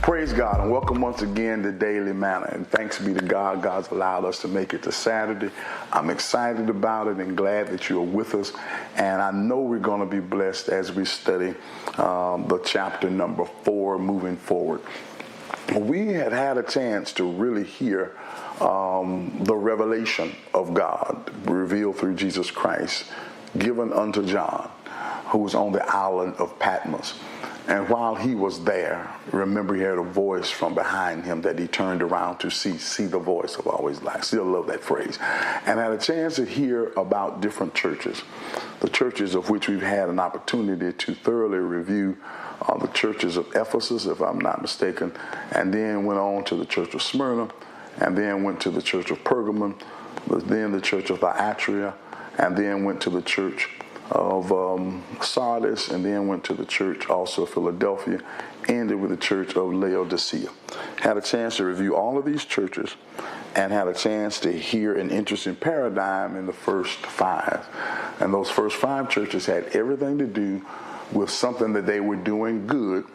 Praise God and welcome once again to Daily Manna, and thanks be to God. God's allowed us to make it to Saturday. I'm excited about it and glad that you're with us, and I know we're going to be blessed as we study the chapter number 4 moving forward. We had a chance to really hear the revelation of God revealed through Jesus Christ given unto John, who was on the island of Patmos. And while he was there, remember, he heard a voice from behind him that he turned around to see the voice. I've always liked, still love that phrase. And had a chance to hear about different churches, the churches of which we've had an opportunity to thoroughly review, the churches of Ephesus, if I'm not mistaken, and then went on to the church of Smyrna, and then went to the church of Pergamum, then the church of Thyatira, and then went to the church of Sardis, and then went to the church also of Philadelphia, ended with the church of Laodicea. Had a chance to review all of these churches and had a chance to hear an interesting paradigm in the first 5. And those first 5 churches had everything to do with something that they were doing good,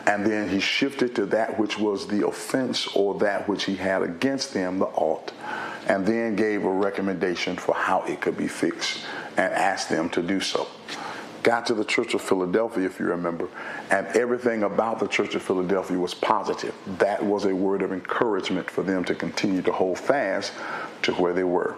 and then he shifted to that which was the offense or that which he had against them, the ought, and then gave a recommendation for how it could be fixed and asked them to do so. Got to the church of Philadelphia, if you remember, and everything about the church of Philadelphia was positive. That was a word of encouragement for them to continue to hold fast to where they were.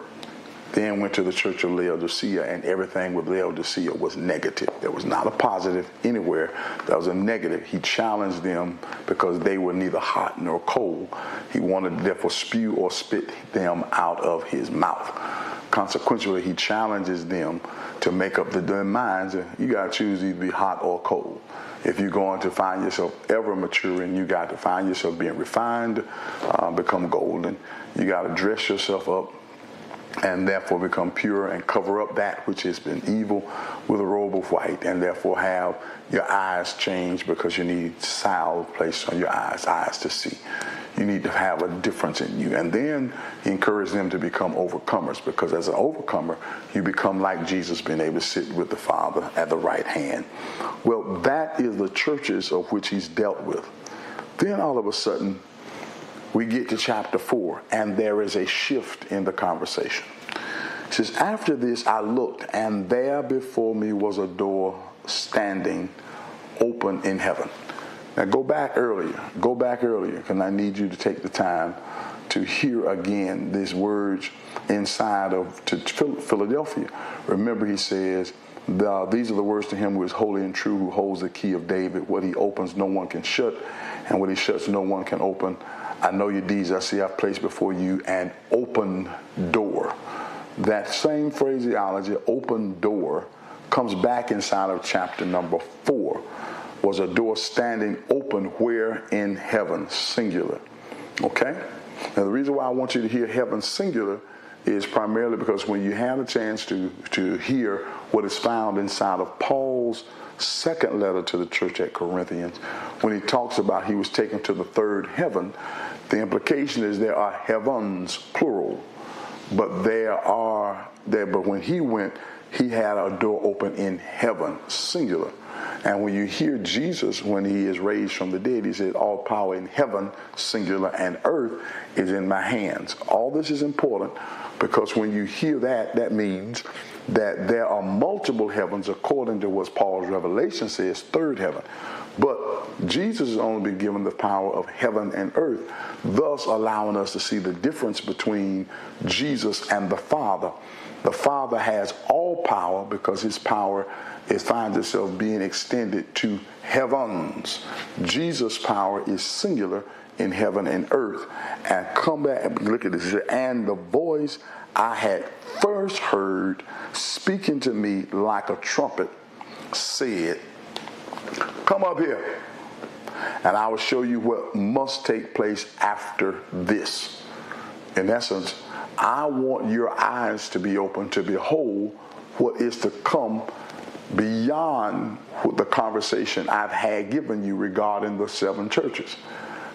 Then went to the church of Laodicea, and everything with Laodicea was negative. There was not a positive anywhere. There was a negative. He challenged them because they were neither hot nor cold. He wanted to therefore spew or spit them out of his mouth. Consequently, he challenges them to make up their minds. You got to choose either be hot or cold. If you're going to find yourself ever maturing, you got to find yourself being refined, become golden. You got to dress yourself up and therefore become pure and cover up that which has been evil with a robe of white, and therefore have your eyes changed because you need salve placed on your eyes to see. You need to have a difference in you. And then he encouraged them to become overcomers, because as an overcomer, you become like Jesus, being able to sit with the Father at the right hand. Well, that is the churches of which he's dealt with. Then all of a sudden, we get to chapter 4, and there is a shift in the conversation. It says, after this I looked, and there before me was a door standing open in heaven. Now go back earlier, because I need you to take the time to hear again these words inside of to Philadelphia. Remember, he says, these are the words to him who is holy and true, who holds the key of David. What he opens, no one can shut, and what he shuts, no one can open. I know your deeds. I see I've placed before you an open door. That same phraseology, open door, comes back inside of chapter number 4. Was a door standing open where? In heaven, singular. Okay? Now the reason why I want you to hear heaven singular is primarily because when you have a chance to hear what is found inside of Paul's second letter to the church at Corinthians, when he talks about he was taken to the third heaven, the implication is there are heavens, plural, but but when he went, he had a door open in heaven, singular. And when you hear Jesus, when he is raised from the dead, he said, all power in heaven, singular, and earth is in my hands. All this is important because when you hear that, that means that there are multiple heavens according to what Paul's revelation says, third heaven. But Jesus has only been given the power of heaven and earth, thus allowing us to see the difference between Jesus and the Father. The Father has all power because his power finds itself being extended to heavens. Jesus' power is singular in heaven and earth. And come back and look at this. And the voice I had first heard speaking to me like a trumpet said, come up here, and I will show you what must take place after this. In essence, I want your eyes to be open to behold what is to come beyond the conversation I've had given you regarding the 7 churches.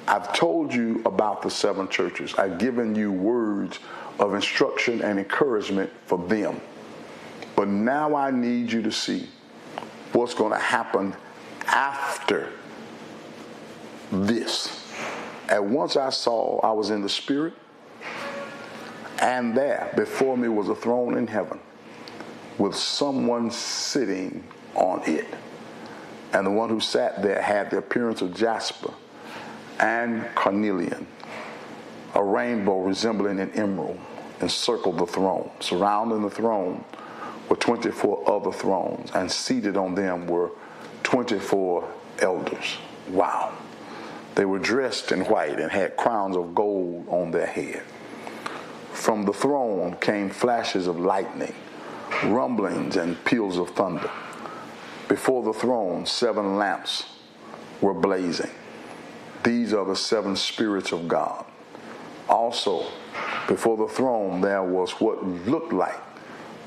I've told you about the 7 churches. I've given you words of instruction and encouragement for them. But now I need you to see what's going to happen after this. And once I saw, I was in the Spirit, and there before me was a throne in heaven with someone sitting on it. And the one who sat there had the appearance of jasper and carnelian. A rainbow resembling an emerald encircled the throne. Surrounding the throne were 24 other thrones, and seated on them were 24 elders. Wow. They were dressed in white and had crowns of gold on their head. From the throne came flashes of lightning, rumblings, and peals of thunder. Before the throne, 7 lamps were blazing. These are the 7 spirits of God. Also, before the throne, there was what looked like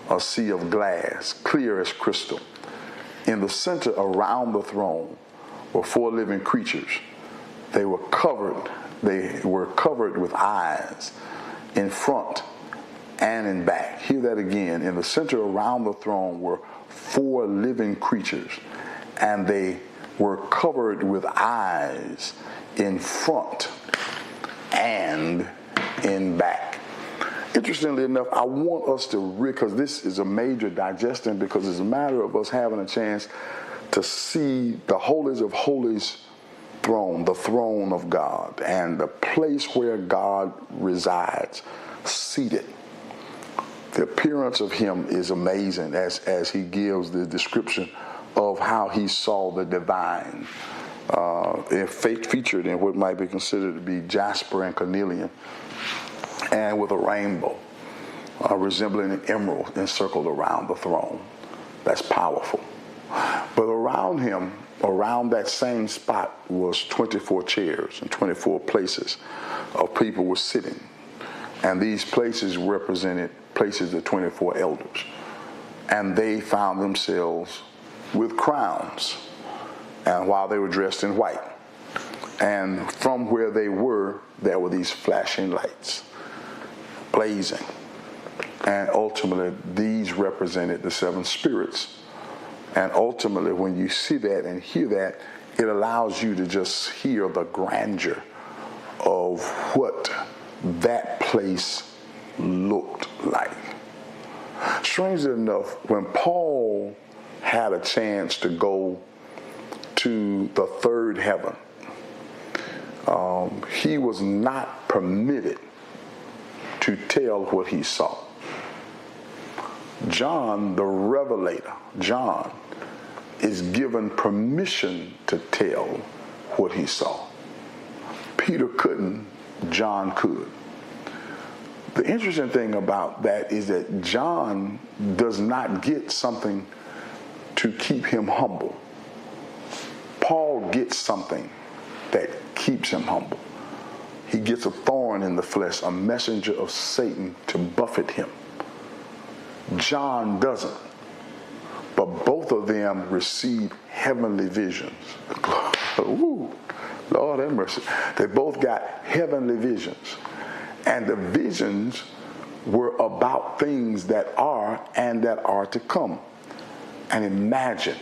a sea of glass, clear as crystal. In the center around the throne were 4 living creatures. They were covered with eyes in front and in back. Hear that again. In the center around the throne were 4 living creatures, and they were covered with eyes in front and in back. Interestingly enough, I want us to because this is a major digestion, because it's a matter of us having a chance to see the holies of holies throne, the throne of God, and the place where God resides, seated. The appearance of him is amazing as he gives the description of how he saw the divine, featured in what might be considered to be jasper and carnelian, and with a rainbow resembling an emerald encircled around the throne. That's powerful. But around him, around that same spot, was 24 chairs and 24 places of people were sitting. And these places represented places of 24 elders. And they found themselves with crowns, and while they were dressed in white. And from where they were, there were these flashing lights, blazing. And ultimately, these represented the 7 spirits. And ultimately, when you see that and hear that, it allows you to just hear the grandeur of what that place looked like. Strangely enough, when Paul had a chance to go to the third heaven, he was not permitted to tell what he saw. John, the revelator, John, is given permission to tell what he saw. Peter couldn't, John could. The interesting thing about that is that John does not get something to keep him humble. Paul gets something that keeps him humble. He gets a thorn in the flesh, a messenger of Satan to buffet him. John doesn't. But both of them receive heavenly visions. Ooh, Lord have mercy. They both got heavenly visions. And the visions were about things that are and that are to come. And imagine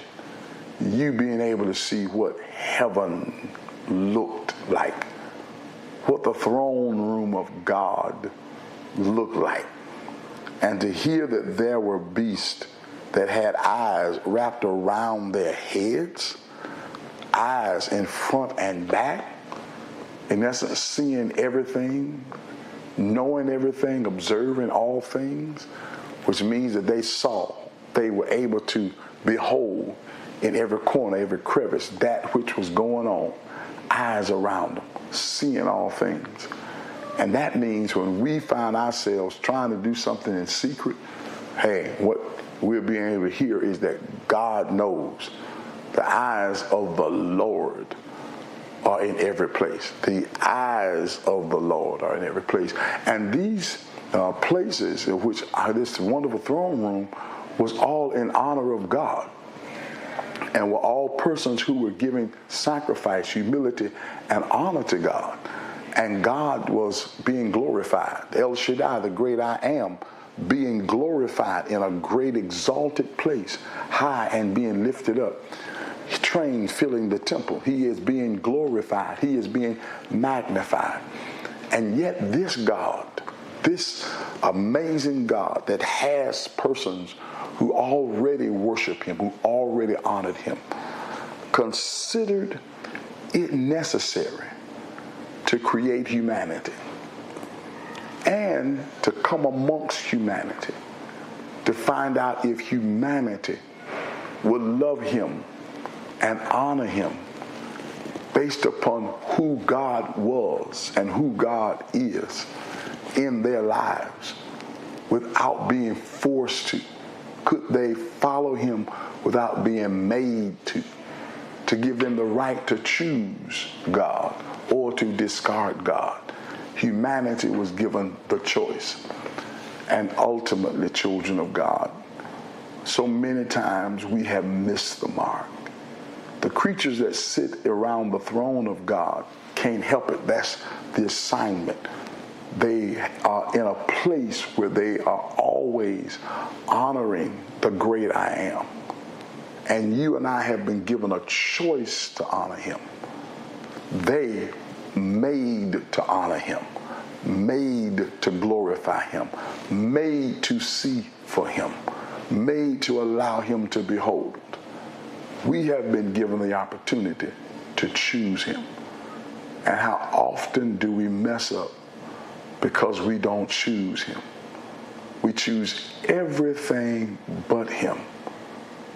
you being able to see what heaven looked like, what the throne room of God looked like, and to hear that there were beasts that had eyes wrapped around their heads, eyes in front and back, in essence seeing everything, knowing everything, observing all things, which means that they were able to behold in every corner, every crevice, that which was going on, eyes around them, seeing all things. And that means when we find ourselves trying to do something in secret, hey, what we're being able to hear is that God knows. The eyes of the Lord are in every place. The eyes of the Lord are in every place. And these places in which this wonderful throne room was all in honor of God, and were all persons who were giving sacrifice, humility, and honor to God. And God was being glorified. El Shaddai, the great I am, being glorified in a great exalted place, high and being lifted up. Train filling the temple. He is being glorified. He is being magnified. And yet this God, this amazing God that has persons who already worship him, who already honored him, considered it necessary to create humanity and to come amongst humanity to find out if humanity would love him and honor him based upon who God was and who God is in their lives without being forced to. Could they follow him without being made to give them the right to choose God or to discard God? Humanity was given the choice. And ultimately, children of God, so many times we have missed the mark. The creatures that sit around the throne of God can't help it. That's the assignment. They are in a place where they are always honoring the great I am. And you and I have been given a choice to honor him. They made to honor him, made to glorify him, made to see for him, made to allow him to behold. We have been given the opportunity to choose him. And how often do we mess up because we don't choose him? We choose everything but him.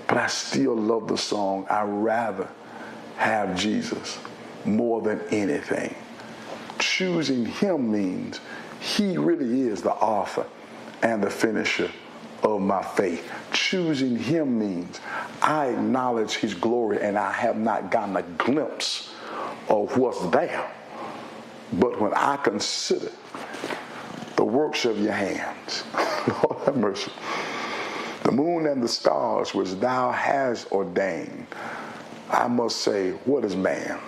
But I still love the song, I'd rather have Jesus more than anything. Choosing him means he really is the author and the finisher of my faith. Choosing him means I acknowledge his glory and I have not gotten a glimpse of what's there. But when I consider the works of your hands, Lord have mercy, the moon and the stars which thou hast ordained, I must say, what is man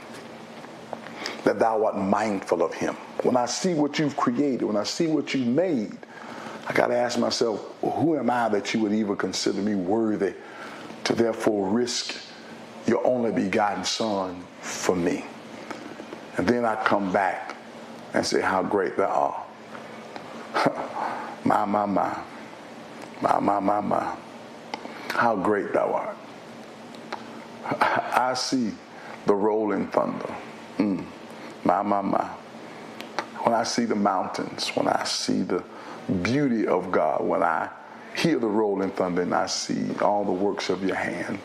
that thou art mindful of him? When I see what you've created, when I see what you made, I got to ask myself, who am I that you would even consider me worthy to therefore risk your only begotten son for me? And then I come back and say how great thou art. My. How great thou art. I see the rolling thunder. My. When I see the mountains, when I see the beauty of God, when I hear the rolling thunder and I see all the works of your hand,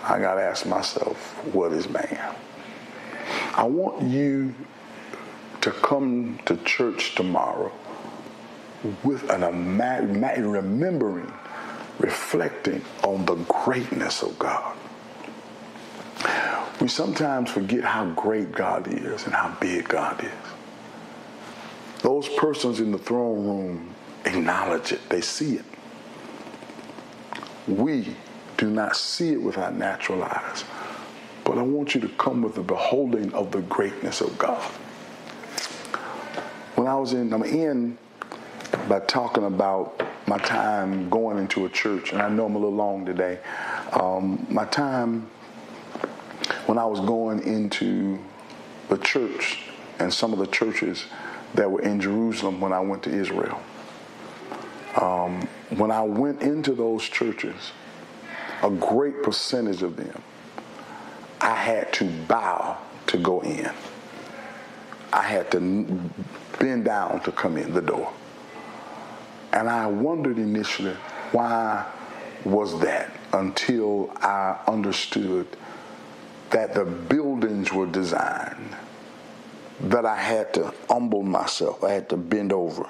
I got to ask myself, what is man? I want you to come to church tomorrow with remembering, reflecting on the greatness of God. We sometimes forget how great God is and how big God is. Those persons in the throne room acknowledge it. They see it. We do not see it with our natural eyes. But I want you to come with the beholding of the greatness of God. When I'm in by talking about my time going into a church, and I know I'm a little long today. My time when I was going into the church and some of the churches that were in Jerusalem when I went to Israel. When I went into those churches, a great percentage of them, I had to bow to go in. I had to bend down to come in the door. And I wondered initially, why was that? Until I understood that the buildings were designed, that I had to humble myself. I had to bend over.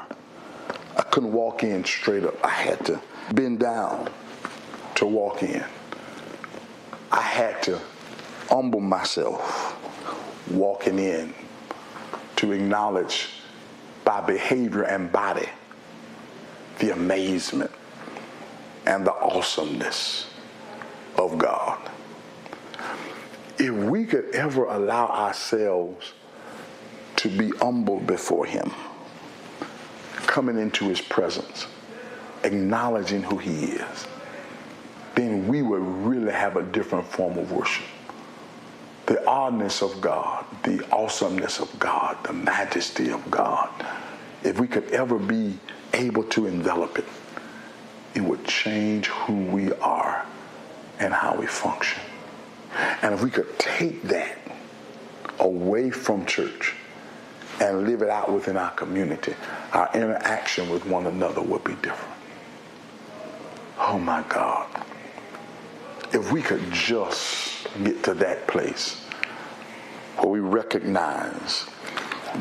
I couldn't walk in straight up. I had to bend down to walk in. I had to humble myself walking in to acknowledge by behavior and body the amazement and the awesomeness of God. If we could ever allow ourselves to be humbled before him, coming into his presence, acknowledging who he is, then we would really have a different form of worship. The oddness of God, the awesomeness of God, the majesty of God, if we could ever be able to envelop it, it would change who we are and how we function. And if we could take that away from church and live it out within our community, our interaction with one another would be different. Oh my God. If we could just get to that place where we recognize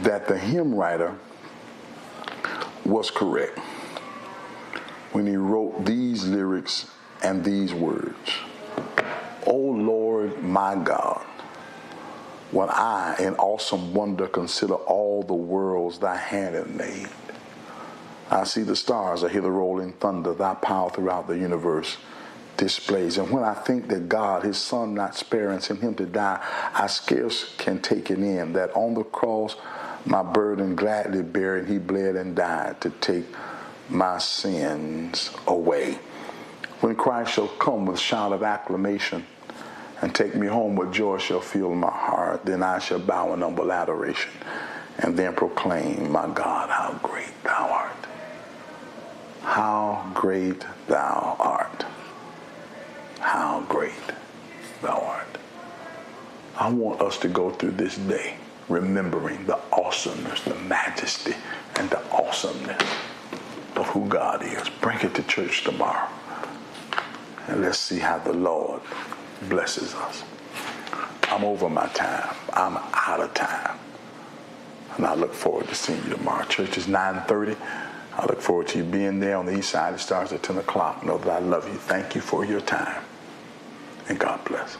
that the hymn writer was correct when he wrote these lyrics and these words. O Lord, my God, when I in awesome wonder consider all the worlds thy hand hath made, I see the stars, I hear the rolling thunder, thy power throughout the universe displays. And when I think that God, his son not sparing, sent him to die, I scarce can take it in that on the cross my burden gladly bearing, he bled and died to take my sins away. When Christ shall come with shout of acclamation and take me home, with joy shall fill my heart, then I shall bow in humble adoration and then proclaim, my God, how great thou art. How great thou art. How great thou art. I want us to go through this day remembering the awesomeness, the majesty, and the awesomeness of who God is. Bring it to church tomorrow. And let's see how the Lord blesses us. I'm over my time. I'm out of time. And I look forward to seeing you tomorrow. Church is 9:30. I look forward to you being there on the east side. It starts at 10 o'clock. Know that I love you. Thank you for your time. And God bless.